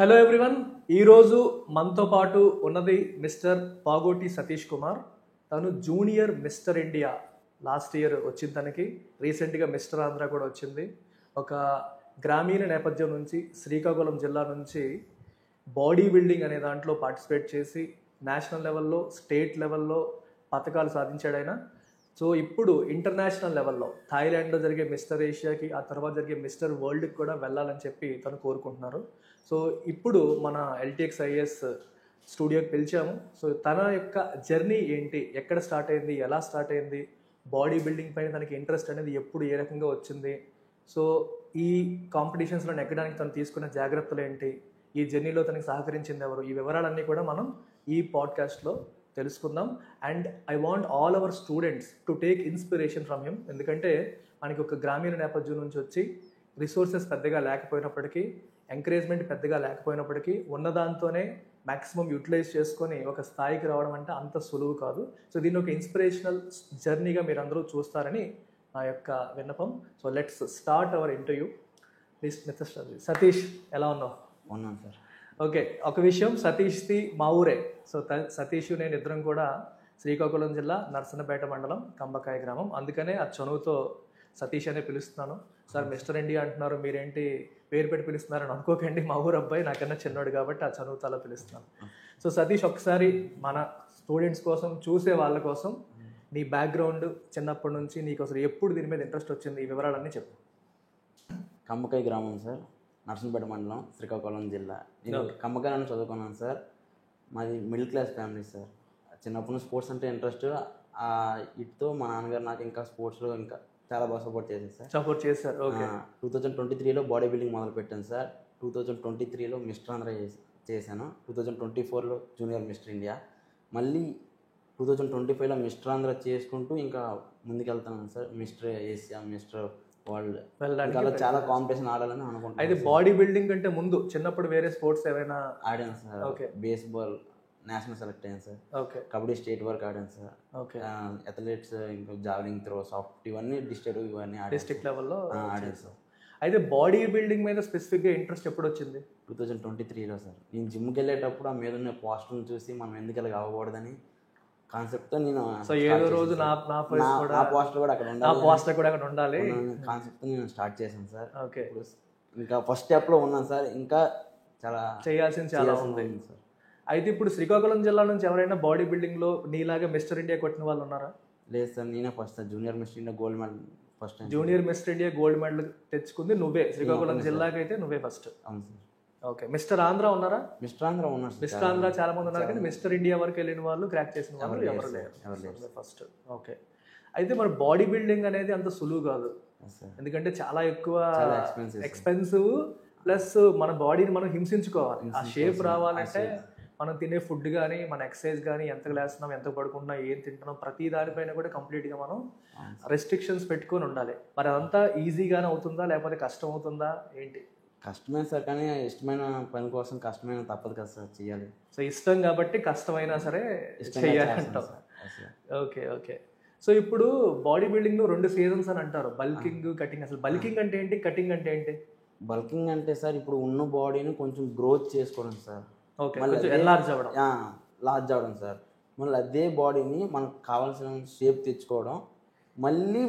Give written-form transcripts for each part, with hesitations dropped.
Hello everyone. ఈరోజు మనతో పాటు ఉన్నది మిస్టర్ పాగోటి సతీష్ కుమార్. తను junior Mister India last year వచ్చింది. తనకి రీసెంట్గా మిస్టర్ ఆంధ్ర కూడా వచ్చింది. ఒక గ్రామీణ నేపథ్యం నుంచి శ్రీకాకుళం జిల్లా నుంచి బాడీ బిల్డింగ్ అనే దాంట్లో పార్టిసిపేట్ చేసి నేషనల్ లెవెల్లో, స్టేట్ లెవెల్లో పథకాలు సాధించాడు ఆయన. సో ఇప్పుడు ఇంటర్నేషనల్ లెవెల్లో థాయిలాండ్లో జరిగే మిస్టర్ ఏషియాకి, ఆ తర్వాత జరిగే మిస్టర్ వరల్డ్కి కూడా వెళ్ళాలని చెప్పి తను కోరుకుంటున్నారు. సో ఇప్పుడు మన ఎల్టీఎక్స్ ఐఏఎస్ స్టూడియోకి పిలిచాము. సో తన యొక్క జర్నీ ఏంటి, ఎక్కడ స్టార్ట్ అయింది, ఎలా స్టార్ట్ అయింది, బాడీ బిల్డింగ్ పైన తనకి ఇంట్రెస్ట్ అనేది ఎప్పుడు ఏ రకంగా వచ్చింది, సో ఈ కాంపిటీషన్స్లో ఎక్కడానికి తను తీసుకున్న జాగ్రత్తలు ఏంటి, ఈ జర్నీలో తనకి సహకరించింది ఎవరు, ఈ వివరాలన్నీ కూడా మనం ఈ పాడ్కాస్ట్లో తెలుసుకుందాం. And I want all our students to take inspiration from him. ఎందుకంటే మనకి ఒక గ్రామీణ నేపథ్యం నుంచి వచ్చి రిసోర్సెస్ పెద్దగా లేకపోయినప్పటికీ, ఎంకరేజ్మెంట్ పెద్దగా లేకపోయినప్పటికీ ఉన్నదాంతోనే మ్యాక్సిమం యూటిలైజ్ చేసుకొని ఒక స్థాయికి రావడం అంటే అంత సులువు కాదు. సో దీన్ని ఒక ఇన్స్పిరేషనల్ జర్నీగా మీరు అందరూ చూస్తారని నా యొక్క విన్నపం. So let's start our interview. Please mister Satish, ఎలా ఉన్నావు? ఉన్నాను సార్. ఓకే, ఒక విషయం, సతీష్ది మా ఊరే. సో సతీష్ నేను ఇద్దరం కూడా శ్రీకాకుళం జిల్లా నర్సన్నపేట మండలం కంబకాయ గ్రామం. అందుకనే ఆ చనువుతో సతీష్ అనే పిలుస్తున్నాను. సార్ మిస్టర్ ఇండియా అంటున్నారు, మీరేంటి పేరు పెట్టి పిలుస్తున్నారని అనుకోకండి. మా ఊరు అబ్బాయి, నాకన్నా చిన్నోడు కాబట్టి ఆ చనువుతో అలా పిలుస్తున్నాను. సో సతీష్, ఒకసారి మన స్టూడెంట్స్ కోసం, చూసే వాళ్ళ కోసం నీ బ్యాక్గ్రౌండ్, చిన్నప్పటి నుంచి నీకు అసలు ఎప్పుడు దీని మీద ఇంట్రెస్ట్ వచ్చింది, ఈ వివరాలన్నీ చెప్పు. కంబకాయ గ్రామం సార్, నర్సన్నపేట మండలం, శ్రీకాకుళం జిల్లా. నేను కంబకాయలో చదువుకున్నాను సార్. మాది మిడిల్ క్లాస్ ఫ్యామిలీ సార్. చిన్నప్పటి నుంచి స్పోర్ట్స్ అంటే ఇంట్రెస్ట్. ఇటుతో మా నాన్నగారు నాకు ఇంకా స్పోర్ట్స్లో ఇంకా చాలా బాగా సపోర్ట్ చేశారు. ఓకే. 2023లో బాడీ బిల్డింగ్ మొదలు పెట్టాను సార్. 2023లో మిస్టర్ ఆంధ్ర చేశాను. 2024లో జూనియర్ మిస్టర్ ఇండియా. మళ్ళీ 2025లో మిస్టర్ ఆంధ్ర చేసుకుంటూ ఇంకా ముందుకెళ్తాను sir. Mister Asia, Mister World వెళ్ళడానికి చాలా కాంపిటీషన్ ఆడాలని అనుకుంటున్నాను. అయితే బాడీ బిల్డింగ్ కంటే ముందు చిన్నప్పుడు వేరే స్పోర్ట్స్ ఏమైనా ఆడాను sir. Okay. Baseball national select అయ్యాను సార్. ఓకే. కబడ్డీ స్టేట్ వరకు ఆడాను సార్. ఓకే. అథ్లెట్స్, ఇంకా జావలింగ్ త్రో, సాఫ్ట్, ఇవన్నీ డిస్ట్రిక్ట్, ఇవన్నీ డిస్ట్రిక్ట్ లెవెల్లో ఆడాను సార్. అయితే బాడీ బిల్డింగ్ మీద స్పెసిఫిక్గా ఇంట్రెస్ట్ ఎప్పుడు వచ్చింది? 2023లో సార్. నేను జిమ్కి వెళ్ళేటప్పుడు ఆ మీద ఉన్న పోస్టర్ని చూసి మనం ఎందుకు ఇలా అవ్వకూడదని కాన్సెప్ట్తో నేను, సో ఏదో రోజు నా పోస్టర్ కూడా అక్కడ ఉండాలి కాన్సెప్ట్తో నేను స్టార్ట్ చేశాను సార్. ఓకే. ఇంకా ఫస్ట్ స్టెప్లో ఉన్నాను సార్. ఇంకా చాలా చేయాల్సింది చాలా ఉంది సార్. అయితే ఇప్పుడు శ్రీకాకుళం జిల్లా నుంచి ఎవరైనా బాడీ బిల్డింగ్లో నీలాగా మిస్టర్ ఇండియా కొట్టిన వాళ్ళు ఉన్నారా? లేదు సార్, నేనే first sir. Junior Mister India gold medal first time. Junior Mister India gold medal తెచ్చుకుంది నువ్వే, శ్రీకాకుళం జిల్లాకి అయితే నువ్వే ఫస్ట్. అవును సార్. ఓకే. మిస్టర్ ఆంధ్ర ఉన్నారా? మిస్టర్ ఆంధ్ర ఉన్నారు. మిస్టర్ ఆంధ్ర చాలా మంది ఉన్నారు, కానీ మిస్టర్ ఇండియా వరకు వెళ్ళిన వాళ్ళు, క్రాక్ చేసిన వాళ్ళు ఎవరు లేరు ఫస్ట్. ఓకే. అయితే మరి బాడీ బిల్డింగ్ అనేది అంత సులువు కాదు, ఎందుకంటే చాలా ఎక్కువ ఎక్స్పెన్సివ్, ప్లస్ మన బాడీని మనం హింసించుకోవాలి. ఆ షేప్ రావాలంటే మనం తినే ఫుడ్ కానీ, మన ఎక్సర్సైజ్ కానీ, ఎంత లేస్తున్నాం, ఎంత పడుకున్నా, ఏం తింటున్నాం, ప్రతి దానిపైన కూడా కంప్లీట్గా మనం రెస్ట్రిక్షన్స్ పెట్టుకొని ఉండాలి. మరి అదంతా ఈజీగానే అవుతుందా, లేకపోతే కష్టం అవుతుందా, ఏంటి? కష్టమే సార్, కానీ ఇష్టమైన పని కోసం కష్టమైన తప్పదు కదా సార్, చేయాలి. సో ఇష్టం కాబట్టి కష్టమైనా సరే చేయాలి అంటాం. ఓకే. ఓకే. సో ఇప్పుడు బాడీ బిల్డింగ్లో 2 సీజన్స్ అని అంటారు, బల్కింగ్, కటింగ్. అసలు బల్కింగ్ అంటే ఏంటి, కటింగ్ అంటే ఏంటి? బల్కింగ్ అంటే సార్, ఇప్పుడు ఉన్న బాడీని కొంచెం గ్రోత్ చేసుకోవడం సార్. ఓకే. లార్జ్ అవ్వడం సార్. మళ్ళీ అదే బాడీని మనకు కావాల్సిన షేప్ తెచ్చుకోవడం, మళ్ళీ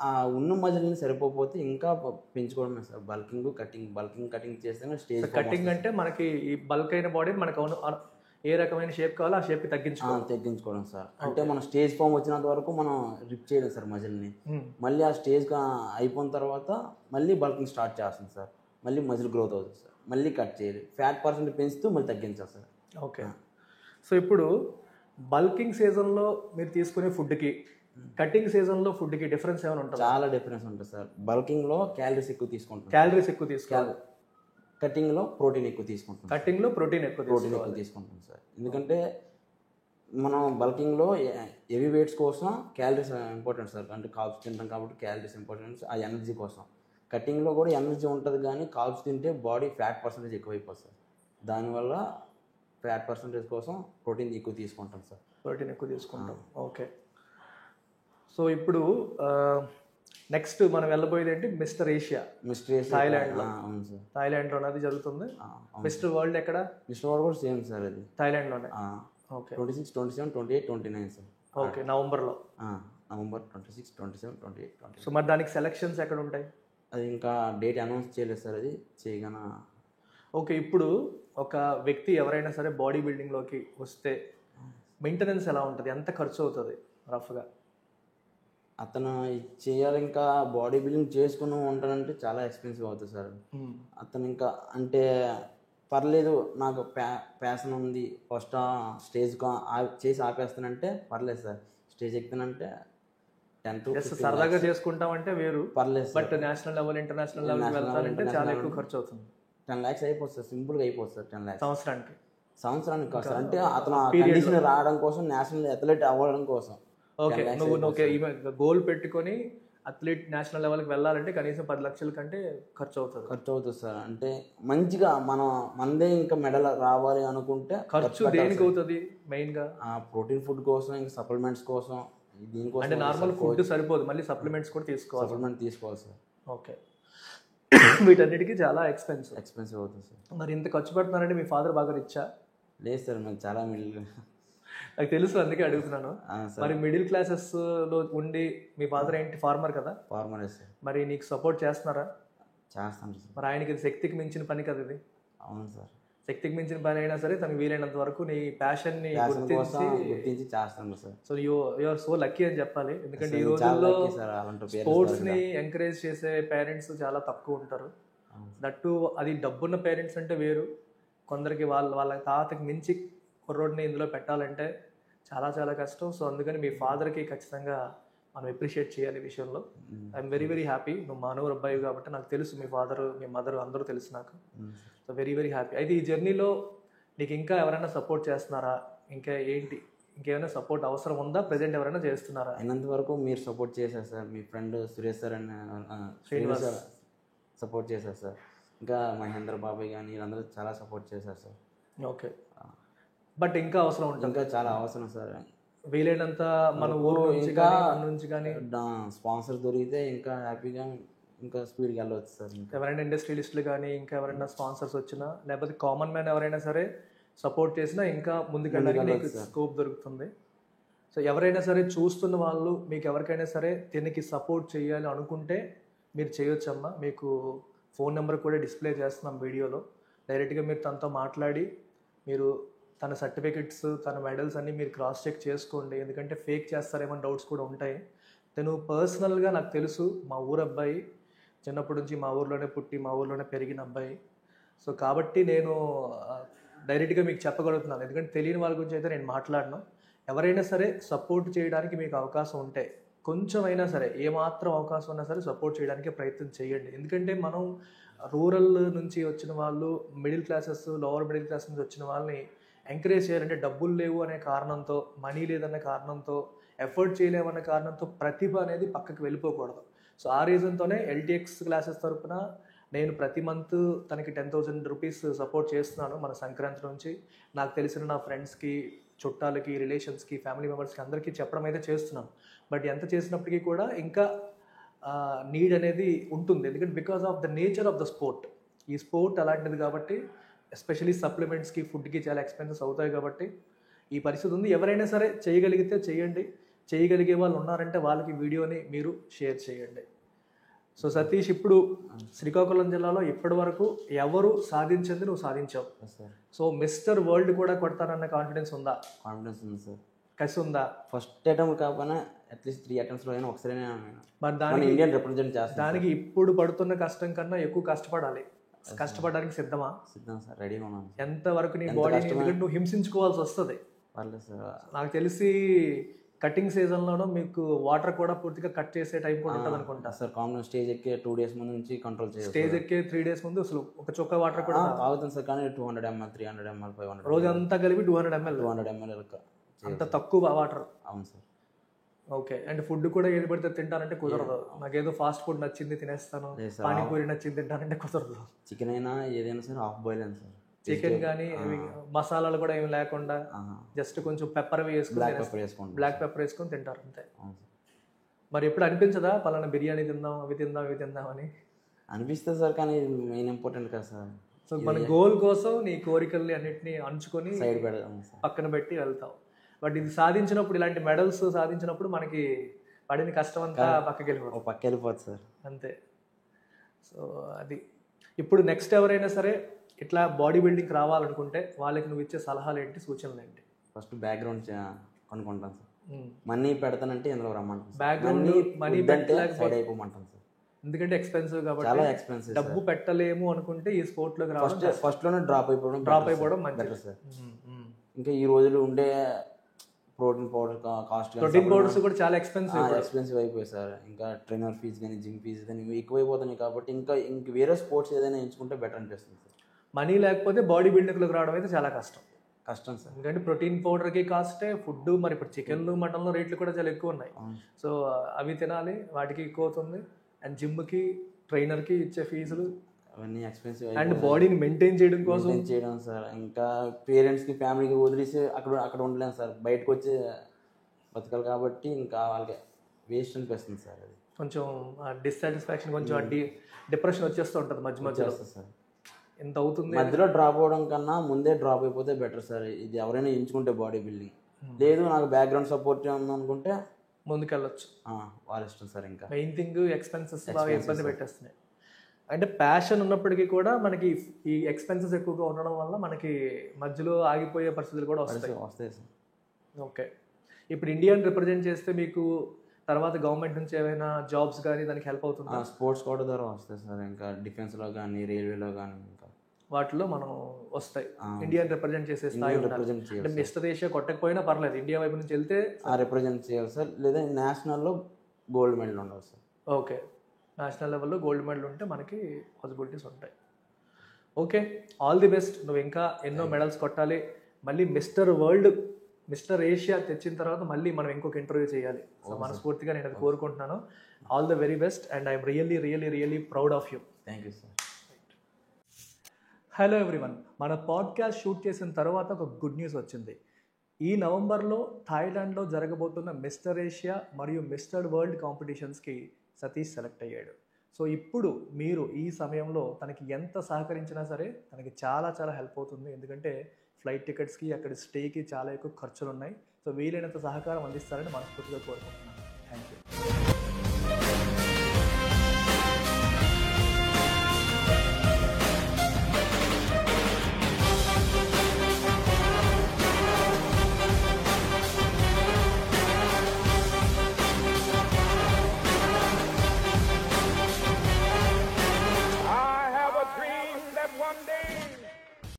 ఆ ఉన్న మజిల్ని సరిపోతే ఇంకా పెంచుకోవడమే సార్ బల్కింగ్, కటింగ్. కటింగ్ చేస్తేనే స్టేజ్. కటింగ్ అంటే మనకి ఈ బల్క్ అయిన బాడీ మనకు ఏ రకమైన షేప్ కావాలో ఆ షేప్కి తగ్గించుకోవడం సార్. అంటే మనం స్టేజ్ ఫామ్ వచ్చినంత వరకు మనం రిప్ చేయడం సార్ మజిల్ని. మళ్ళీ ఆ స్టేజ్ అయిపోయిన తర్వాత మళ్ళీ బల్కింగ్ స్టార్ట్ చేస్తాం సార్. మళ్ళీ మజిల్ గ్రోత్ అవుతుంది సార్. మళ్ళీ కట్ చేయాలి, ఫ్యాట్ పర్సెంట్ పెంచుతూ మళ్ళీ తగ్గించాలి సార్. ఓకే. సో ఇప్పుడు బల్కింగ్ సీజన్లో మీరు తీసుకునే ఫుడ్కి, కటింగ్ సీజన్లో ఫుడ్కి డిఫరెన్స్ ఏమైనా ఉంటుంది? చాలా డిఫరెన్స్ ఉంటుంది సార్. బల్కింగ్లో క్యాలరీస్ ఎక్కువ తీసుకుంటాం, కటింగ్లో ప్రోటీన్ ఎక్కువ తీసుకుంటాం. ప్రోటీన్ ఎక్కువ తీసుకుంటాం సార్. ఎందుకంటే మనం బల్కింగ్లో హెవీ వెయిట్స్ కోసం క్యాలరీస్ ఇంపార్టెంట్ సార్. అంటే కార్బ్స్ తింటాం కాబట్టి క్యాలరీస్ ఇంపార్టెంట్, ఆ ఎనర్జీ కోసం. కటింగ్లో కూడా ఎనర్జీ ఉంటుంది, కానీ కార్బ్స్ తింటే బాడీ ఫ్యాట్ పర్సెంటేజ్ ఎక్కువైపోతుంది సార్. దానివల్ల ఫ్యాట్ పర్సెంటేజ్ కోసం ప్రోటీన్ ఎక్కువ తీసుకుంటాం సార్. ఓకే. సో ఇప్పుడు నెక్స్ట్ మనం వెళ్ళబోయేది ఏంటి, మిస్టర్ ఏషియా. మిస్టరీస్ థాయిలాండ్లో. అవును సార్. థాయిలాండ్లో అది జరుగుతుంది. మిస్టర్ వరల్డ్ ఎక్కడ? మిస్టర్ వరల్డ్ కూడా సేమ్ సార్ అది థాయిలాండ్లోనే. Okay 26, 27, 28, 29 sir. ఓకే నవంబర్లో. నవంబర్ 26, 27, 28, 29. సో మరి దానికి సెలక్షన్స్ ఎక్కడ ఉంటాయి? అది ఇంకా డేట్ అనౌన్స్ చేయలేదు సార్, అది చేయగానే. ఓకే, ఇప్పుడు ఒక వ్యక్తి ఎవరైనా సరే బాడీ బిల్డింగ్లోకి వస్తే మెయింటెనెన్స్ ఎలా ఉంటుంది, ఎంత ఖర్చు అవుతుంది రఫ్గా? అతను ఇది చేయాలి, ఇంకా బాడీ బిల్డింగ్ చేసుకుని ఉంటాడంటే చాలా ఎక్స్పెన్సివ్ అవుతుంది సార్. అతను ఇంకా అంటే పర్లేదు నాకు ప్యాషన్ ఉంది, ఫస్ట్ స్టేజ్ చేసి ఆపేస్తానంటే పర్లేదు సార్. స్టేజ్ ఎక్కుతానంటే 10 to 15 సరదాగా చేసుకుంటామంటే వేరు, పర్లేదు sir. But national level international level వెళ్తానంటే చాలా ఎక్కువ ఖర్చు అవుతుంది. 10 lakhs అయిపోతుంది సార్, సింపుల్గా అయిపోతుంది సార్. 10 lakhs సంవత్సరానికి కాదు సార్, అంటే అతను కండిషన్ రావడం కోసం, నేషనల్ అథ్లెట్ అవ్వడం కోసం. ఓకే, నువ్వు గోల్ పెట్టుకొని అథ్లెట్ నేషనల్ లెవెల్కి వెళ్ళాలంటే కనీసం 10 లక్షల కంటే ఖర్చు అవుతుంది సార్. అంటే మంచిగా మనదే ఇంకా మెడల్ రావాలి అనుకుంటే ఖర్చు దేనికి అవుతుంది మెయిన్గా? ప్రోటీన్ ఫుడ్ కోసం, ఇంకా సప్లిమెంట్స్ కోసం, దీనికోసం. అంటే నార్మల్ ఫుడ్ సరిపోదు, మళ్ళీ సప్లిమెంట్స్ కూడా తీసుకోవాలి. సప్లిమెంట్ తీసుకోవాలి సార్. ఓకే, వీటన్నిటికీ చాలా ఎక్స్పెన్సివ్ అవుతుంది సార్. మరి ఇంత ఖర్చు పెడుతున్నారంటే మీ ఫాదర్ బాగా రిచ్చా? లేదు సార్, మేము చాలా మిడిల్. నాకు తెలుసు, అందుకే అడుగుతున్నాను. మరి మిడిల్ క్లాసెస్లో ఉండి మీ ఫాదర్ ఏంటి, ఫార్మర్ కదా? ఫార్మరే సార్. మరి నీకు సపోర్ట్ చేస్తున్నారా? చేస్తాను సార్. మరి ఆయనకి ఇది శక్తికి మించిన పని కదా ఇది. అవును సార్, శక్తికి మించిన పని అయినా సరే తనకు వీలైనంత వరకు నీ ప్యాషన్ని గుర్తించి చేస్తాను sir. So you are so lucky అని చెప్పాలి, ఎందుకంటే ఈ రోజుల్లో స్పోర్ట్స్ని ఎంకరేజ్ చేసే పేరెంట్స్ చాలా తక్కువ ఉంటారు. దట్టు అది డబ్బున్న పేరెంట్స్ అంటే వేరు, కొందరికి వాళ్ళ తాతకి మించి కుర్రోడిని ఇందులో పెట్టాలంటే చాలా చాలా కష్టం. సో అందుకని మీ ఫాదర్కి ఖచ్చితంగా మనం అప్రిషియేట్ చేయాలి ఈ విషయంలో. I'm very very happy. నువ్వు మానవ అబ్బాయి కాబట్టి నాకు తెలుసు మీ ఫాదర్ మీ మదర్ అందరూ తెలుసు నాకు. So very very happy. అయితే ఈ జర్నీలో నీకు ఇంకా ఎవరైనా సపోర్ట్ చేస్తున్నారా, ఇంకా ఏంటి, ఇంకేమైనా సపోర్ట్ అవసరం ఉందా, ప్రజెంట్ ఎవరైనా చేస్తున్నారా? అయినంత వరకు మీరు సపోర్ట్ చేశారు సార్, మీ ఫ్రెండ్ సురేష్ సార్ అని శ్రీనివాస్ సపోర్ట్ చేశారు సార్, ఇంకా మహేంద్ర బాబాయ్ కానీ వీళ్ళందరూ చాలా సపోర్ట్ చేశారు సార్. ఓకే, బట్ ఇంకా అవసరం ఉంటుంది, ఇంకా చాలా అవసరం సార్. వీలైనంత మన ఊరు నుంచి కానీ స్పాన్సర్ దొరికితే ఇంకా హ్యాపీగా ఇంకా స్పీడ్గా వెళ్ళవచ్చు సార్. ఎవరైనా ఇండస్ట్రియలిస్టులు కానీ ఇంకా ఎవరైనా స్పాన్సర్స్ వచ్చినా, లేకపోతే కామన్ మ్యాన్ ఎవరైనా సరే సపోర్ట్ చేసినా ఇంకా ముందుకెళ్ళడానికి స్కోప్ దొరుకుతుంది. సో ఎవరైనా సరే చూస్తున్న వాళ్ళు మీకు ఎవరికైనా సరే దీనికి సపోర్ట్ చేయాలి అనుకుంటే మీరు చేయొచ్చమ్మా. మీకు ఫోన్ నెంబర్ కూడా డిస్ప్లే చేస్తున్నాం వీడియోలో. డైరెక్ట్గా మీరు తనతో మాట్లాడి మీరు తన సర్టిఫికెట్స్ తన మెడల్స్ అన్నీ మీరు క్రాస్ చెక్ చేసుకోండి, ఎందుకంటే ఫేక్ చేస్తారేమో డౌట్స్ కూడా ఉంటాయి. తను పర్సనల్గా నాకు తెలుసు, మా ఊరు అబ్బాయి, చిన్నప్పటి నుంచి మా ఊర్లోనే పుట్టి మా ఊర్లోనే పెరిగిన అబ్బాయి. సో కాబట్టి నేను డైరెక్ట్గా మీకు చెప్పగలుగుతున్నాను, ఎందుకంటే తెలియని వాళ్ళ గురించి అయితే నేను మాట్లాడను. ఎవరైనా సరే సపోర్ట్ చేయడానికి మీకు అవకాశం ఉంటే కొంచెం అయినా సరే, ఏమాత్రం అవకాశం ఉన్నా సరే సపోర్ట్ చేయడానికి ప్రయత్నం చేయండి. ఎందుకంటే మనం రూరల్ నుంచి వచ్చిన వాళ్ళు, middle classes lower middle class నుంచి వచ్చిన వాళ్ళని ఎంకరేజ్ చేయాలంటే డబ్బులు లేవు అనే కారణంతో, మనీ లేదన్న కారణంతో, ఎఫర్ట్ చేయలేమన్న కారణంతో ప్రతిభ అనేది పక్కకి వెళ్ళిపోకూడదు. సో ఆ రీజన్తోనే ఎల్టీఎక్స్ క్లాసెస్ తరపున నేను ప్రతి మంత్ తనకి 10,000 రూపీస్ సపోర్ట్ చేస్తున్నాను. మన సంక్రాంతి నుంచి నాకు తెలిసిన నా ఫ్రెండ్స్కి, చుట్టాలకి, రిలేషన్స్కి, ఫ్యామిలీ మెంబర్స్కి అందరికీ చెప్పడం అయితే చేస్తున్నాను. బట్ ఎంత చేసినప్పటికీ కూడా ఇంకా నీడ్ అనేది ఉంటుంది, ఎందుకంటే because of the nature of the sport. ఈ స్పోర్ట్ అలాంటిది కాబట్టి ఎస్పెషలీ సప్లిమెంట్స్కి, ఫుడ్కి చాలా ఎక్స్పెన్సెస్ అవుతాయి కాబట్టి ఈ పరిస్థితి ఉంది. ఎవరైనా సరే చేయగలిగితే చేయండి, చేయగలిగే వాళ్ళు ఉన్నారంటే వాళ్ళకి వీడియోని మీరు షేర్ చేయండి. సో సతీష్, ఇప్పుడు శ్రీకాకుళం జిల్లాలో ఇప్పటి వరకు ఎవరు సాధించింది నువ్వు సాధించావు. సో మిస్టర్ వరల్డ్ కూడా కొడతానన్న కాన్ఫిడెన్స్ ఉందా? కాన్ఫిడెన్స్ ఉంది సార్. కసి ఉందా? ఫస్ట్ అటెంప్ట్ కాకపోయినా అట్లీస్ట్ 3 attempts అయినా ఒకసారి మరి దానికి ఇండియన్ రిప్రజెంట్ చేస్తాను. దానికి ఇప్పుడు పడుతున్న కష్టం కన్నా ఎక్కువ కష్టపడాలి. కష్టపడడానికి సిద్ధమా? సిద్ధం సార్, రెడీగా ఉన్నాను. ఎంతవరకు నీ బాడీ నువ్వు హింసించుకోవాల్సి వస్తుంది. పర్లేదు సార్. నాకు తెలిసి కటింగ్ సీజన్లోనూ మీకు వాటర్ కూడా పూర్తిగా కట్ చేసే టైం కూడా ఉంటుంది అనుకుంటా సార్. కామన్ స్టేజ్ ఎక్కే 2 days ముందు నుంచి కంట్రోల్ చేయాలి. స్టేజ్ ఎక్కే 3 days ముందు అసలు ఒక చుక్క వాటర్ కూడా తాగుతుంది సార్, కానీ 200 ml, 300 ml, 500 రోజు అంతా కలిపి 200 ml అంత తక్కువ వాటర్. అవును సార్. ఓకే, అండ్ ఫుడ్ కూడా ఏది పడితే తింటానంటే కుదరదు. నాకేదో ఫాస్ట్ ఫుడ్ నచ్చింది తినేస్తాను, పానీపూరి నచ్చింది తింటానంటే కుదరదు. చికెన్ అయినా ఏదైనా సరే హాఫ్ బాయిల్ అయినా సార్. చికెన్ కానీ మసాలాలు కూడా ఏమి లేకుండా జస్ట్ కొంచెం పెప్పర్ వేసుకుని, బ్లాక్ పెప్పర్ వేసుకొని తింటారు అంతే. మరి ఎప్పుడు అనిపించదా పలానా బిర్యానీ తిందాం అవి తిందాం ఇవి తిందాం అని? అనిపిస్తుంది సార్, కానీ మెయిన్ ఇంపార్టెంట్ కదా సార్. సో మన గోల్ కోసం నీ కోరికల్ని అన్నిటిని అంచుకొని సైడ్ పెడదాం సార్, పక్కన పెట్టి వెళ్తావు. బట్ ఇది సాధించినప్పుడు, ఇలాంటి మెడల్స్ సాధించినప్పుడు మనకి పడిన కష్టం అంతా పక్కకి వెళ్ళిపోతుంది. పక్క వెళ్ళిపోతుంది సార్. అంతే. సో అది ఇప్పుడు నెక్స్ట్ ఎవరైనా సరే ఇట్లా బాడీ బిల్డింగ్ రావాలనుకుంటే వాళ్ళకి నువ్వు ఇచ్చే సలహాలు ఏంటి, సూచనలు ఏంటి? ఫస్ట్ బ్యాక్గ్రౌండ్ కొనుక్కుంటాను సార్. మనీ పెడతానంటే ఎందులో రమ్మంటాను. బ్యాక్గ్రౌండ్ మనీ సైడ్ అయిపోమంటాను సార్, ఎందుకంటే ఎక్స్పెన్సివ్ కాబట్టి. చాలా ఎక్స్పెన్సివ్. డబ్బు పెట్టలేము అనుకుంటే ఈ స్పోర్ట్ లోకి రావడం, ఫస్ట్ లోనే డ్రాప్ అయిపోవడం మంచిది సార్. ఇంకా ఈ రోజులు ఉండే protein powder cost, protein powders కూడా చాలా ఎక్స్పెన్సివ్ అయిపోయాయి సార్. ఇంకా ట్రైనర్ ఫీజు కానీ జిమ్ ఫీజు కానీ ఎక్కువైపోతున్నాయి కాబట్టి ఇంకా వేరే స్పోర్ట్స్ ఏదైనా ఎంచుకుంటే బెటర్ అనిపిస్తుంది సార్. మనీ లేకపోతే బాడీ బిల్డింగ్లోకి రావడం అయితే చాలా కష్టం సార్. ఎందుకంటే ప్రోటీన్ పౌడర్కి కాస్టే, ఫుడ్ మరి ఇప్పుడు చికెన్లు మటన్లు రేట్లు కూడా చాలా ఎక్కువ ఉన్నాయి. సో అవి తినాలి, వాటికి ఎక్కువ అవుతుంది. అండ్ జిమ్కి ట్రైనర్కి ఇచ్చే ఫీజులు అవన్నీ ఎక్స్పెన్సివ్. అండ్ బాడీని మెయింటైన్ చేయడం కోసం సార్. ఇంకా పేరెంట్స్కి ఫ్యామిలీకి వదిలేసి అక్కడ ఉండలేము సార్, బయటకు వచ్చి బతకాలి కాబట్టి ఇంకా వాళ్ళకి వేస్ట్ అనిపిస్తుంది సార్. అది కొంచెం డిస్సాటిస్ఫాక్షన్, కొంచెం డిప్రెషన్ వచ్చేస్తూ ఉంటుంది మధ్యలో సార్. ఎంత అవుతుంది మధ్యలో డ్రాప్ అవడం కన్నా ముందే డ్రాప్ అయిపోతే బెటర్ సార్. ఇది ఎవరైనా ఎంచుకుంటే బాడీ బిల్డింగ్, లేదు నాకు బ్యాక్గ్రౌండ్ సపోర్ట్ ఉందనుకుంటే ముందుకెళ్ళొచ్చు, వాళ్ళ ఇష్టం సార్. ఇంకా మెయిన్ థింగ్ ఎక్స్పెన్సెస్ బాగా ఇబ్బంది పెట్టేస్తున్నాయి. అంటే ప్యాషన్ ఉన్నప్పటికీ కూడా మనకి ఈ ఎక్స్పెన్సెస్ ఎక్కువగా ఉండడం వల్ల మనకి మధ్యలో ఆగిపోయే పరిస్థితులు కూడా వస్తాయి సార్. ఓకే, ఇప్పుడు ఇండియాని రిప్రజెంట్ చేస్తే మీకు తర్వాత గవర్నమెంట్ నుంచి ఏమైనా జాబ్స్ కానీ దానికి హెల్ప్ అవుతుందా? స్పోర్ట్స్ కోట ద్వారా వస్తాయి సార్. ఇంకా డిఫెన్స్లో కానీ రైల్వేలో కానీ ఇంకా వాటిలో మనం వస్తాయి. ఇండియాని రిప్రజెంట్ చేసే స్థాయి అంటే మిస్టర్ ఏషియా కొట్టకపోయినా పర్లేదు, ఇండియా వైపు నుంచి వెళ్తే రిప్రజెంట్ చేయాలి సార్. లేదా నేషనల్లో గోల్డ్ మెడల్ ఉండవు సార్. ఓకే, నేషనల్ లెవెల్లో గోల్డ్ మెడల్ ఉంటే మనకి పాసిబిలిటీస్ ఉంటాయి. Okay, all the best. నువ్వు ఇంకా ఎన్నో మెడల్స్ కొట్టాలి. మళ్ళీ మిస్టర్ ఏషియా తెచ్చిన తర్వాత మళ్ళీ మనం ఇంకొక ఇంటర్వ్యూ చేయాలి. సో మనస్ఫూర్తిగా నేను అది కోరుకుంటున్నాను. All the very best and I'm really proud of you. Thank you sir. Hello everyone, మన పాడ్కాస్ట్ షూట్ చేసిన తర్వాత ఒక గుడ్ న్యూస్ వచ్చింది. ఈ నవంబర్లో థాయిలాండ్లో జరగబోతున్న మిస్టర్ ఏషియా మరియు మిస్టర్ వరల్డ్ కాంపిటీషన్స్కి సతీష్ సెలెక్ట్ అయ్యాడు. సో ఇప్పుడు మీరు ఈ సమయంలో తనకి ఎంత సహకరించినా సరే తనకి చాలా హెల్ప్ అవుతుంది. ఎందుకంటే ఫ్లైట్ టికెట్స్కి, అక్కడ స్టేకి చాలా ఎక్కువ ఖర్చులు ఉన్నాయి. సో వీలైనంత సహకారం అందిస్తారని మనస్ఫూర్తిగా కోరుకుంటున్నాను. Thank you.